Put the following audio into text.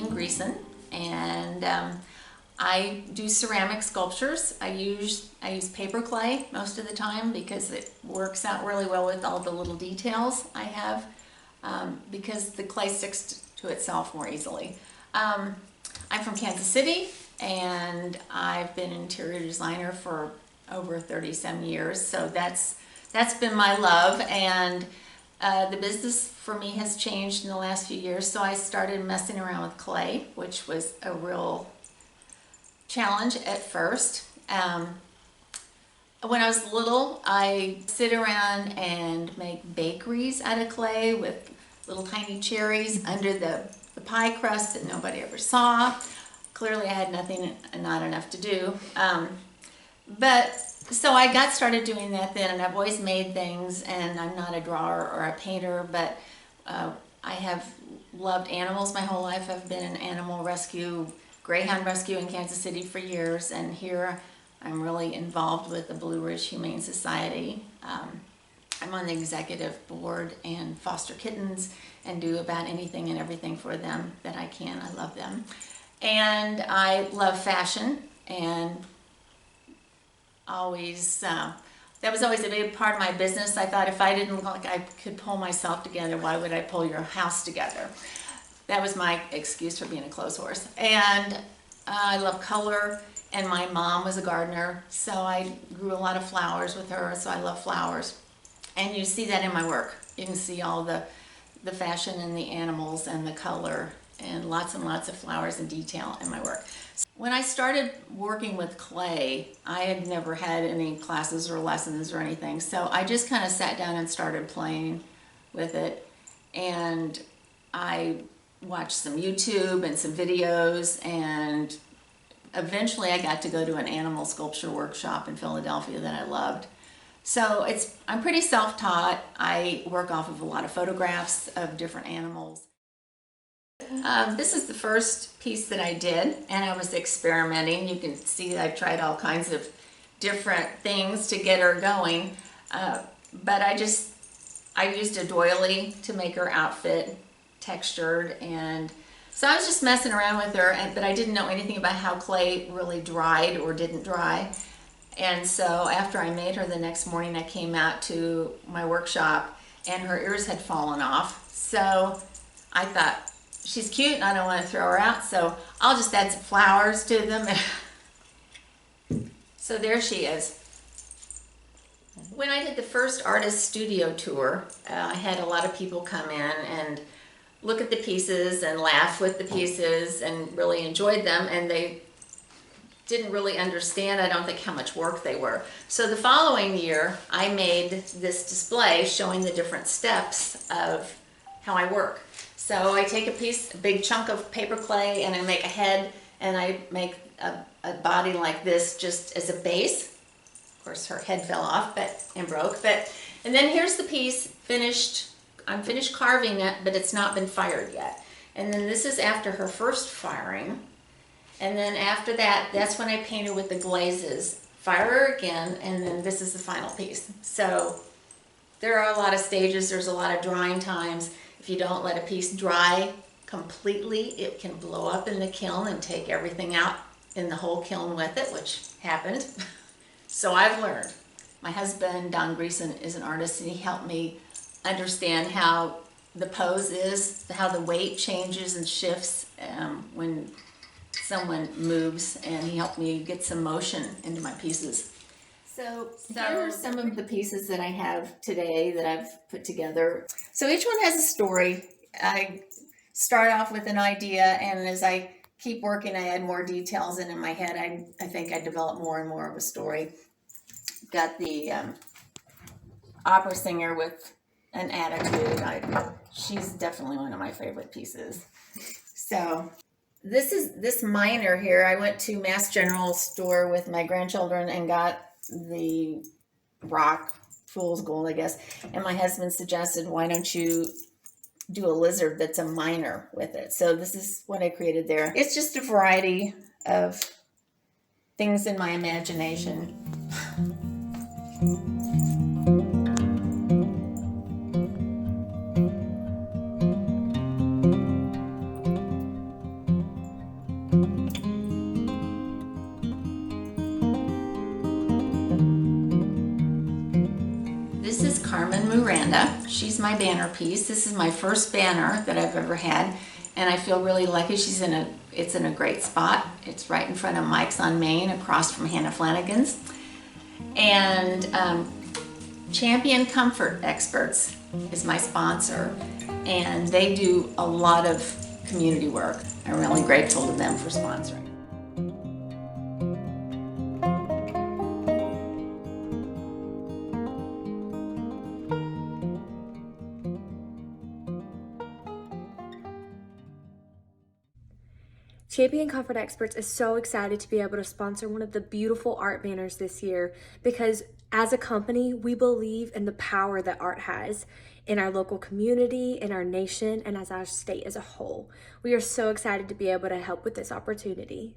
Greeson, and I do ceramic sculptures. I use paper clay most of the time because it works out really well with all the little details I have, because the clay sticks to itself more easily. I'm from Kansas City, and I've been an interior designer for over 30-some years, so that's been my love. And the business for me has changed in the last few years, so I started messing around with clay, which was a real challenge at first. When I was little, I sit around and make bakeries out of clay with little tiny cherries under the pie crust that nobody ever saw. Clearly I had not enough to do. So I got started doing that then, and I've always made things, and I'm not a drawer or a painter, but I have loved animals my whole life. I've been an animal rescue, greyhound rescue in Kansas City for years, and here I'm really involved with the Blue Ridge Humane Society. I'm on the executive board and foster kittens and do about anything and everything for them that I can. I love them. And I love fashion, and always that was always a big part of my business. I thought if I didn't look like I could pull myself together, why would I pull your house together? That was my excuse for being a clothes horse. And I love color, and my mom was a gardener, so I grew a lot of flowers with her, so I love flowers. And you see that in my work. You can see all the fashion and the animals and the color and lots of flowers and detail in my work. When I started working with clay, I had never had any classes or lessons or anything, so I just kind of sat down and started playing with it. And I watched some YouTube and some videos, and eventually I got to go to an animal sculpture workshop in Philadelphia that I loved. So I'm pretty self-taught. I work off of a lot of photographs of different animals. This is the first piece that I did, and I was experimenting. You can see I tried all kinds of different things to get her going, but I used a doily to make her outfit textured, and so I was just messing around with her, but I didn't know anything about how clay really dried or didn't dry. And so after I made her, the next morning I came out to my workshop and her ears had fallen off. So I thought, she's cute and I don't want to throw her out, so I'll just add some flowers to them. So there she is. When I did the first artist studio tour, I had a lot of people come in and look at the pieces and laugh with the pieces and really enjoyed them, and they didn't really understand, I don't think, how much work they were. So the following year, I made this display showing the different steps of how I work. So I take a big chunk of paper clay, and I make a head, and I make a body like this just as a base. Of course, her head fell off and broke. And then here's the piece finished. I'm finished carving it, but it's not been fired yet. And then this is after her first firing. And then after that, that's when I paint her with the glazes. Fire her again, and then this is the final piece. So there are a lot of stages. There's a lot of drying times. If you don't let a piece dry completely, it can blow up in the kiln and take everything out in the whole kiln with it, which happened. So I've learned. My husband, Don Greeson, is an artist, and he helped me understand how the pose is, how the weight changes and shifts when someone moves, and he helped me get some motion into my pieces. So here are some of the pieces that I have today that I've put together. So each one has a story. I start off with an idea, and as I keep working, I add more details, and in my head I think I develop more and more of a story. Got the opera singer with an attitude. She's definitely one of my favorite pieces. So this miner here, I went to Mass General store with my grandchildren and got the rock, fool's gold, I guess. And my husband suggested, why don't you do a lizard that's a miner with it? So this is what I created there. It's just a variety of things in my imagination. This is Carmen Miranda. She's my banner piece. This is my first banner that I've ever had, and I feel really lucky. It's in a great spot. It's right in front of Mike's on Main, across from Hannah Flanagan's. And Champion Comfort Experts is my sponsor, and they do a lot of community work. I'm really grateful to them for sponsoring. Champion Comfort Experts is so excited to be able to sponsor one of the beautiful art banners this year because as a company, we believe in the power that art has in our local community, in our nation, and as our state as a whole. We are so excited to be able to help with this opportunity.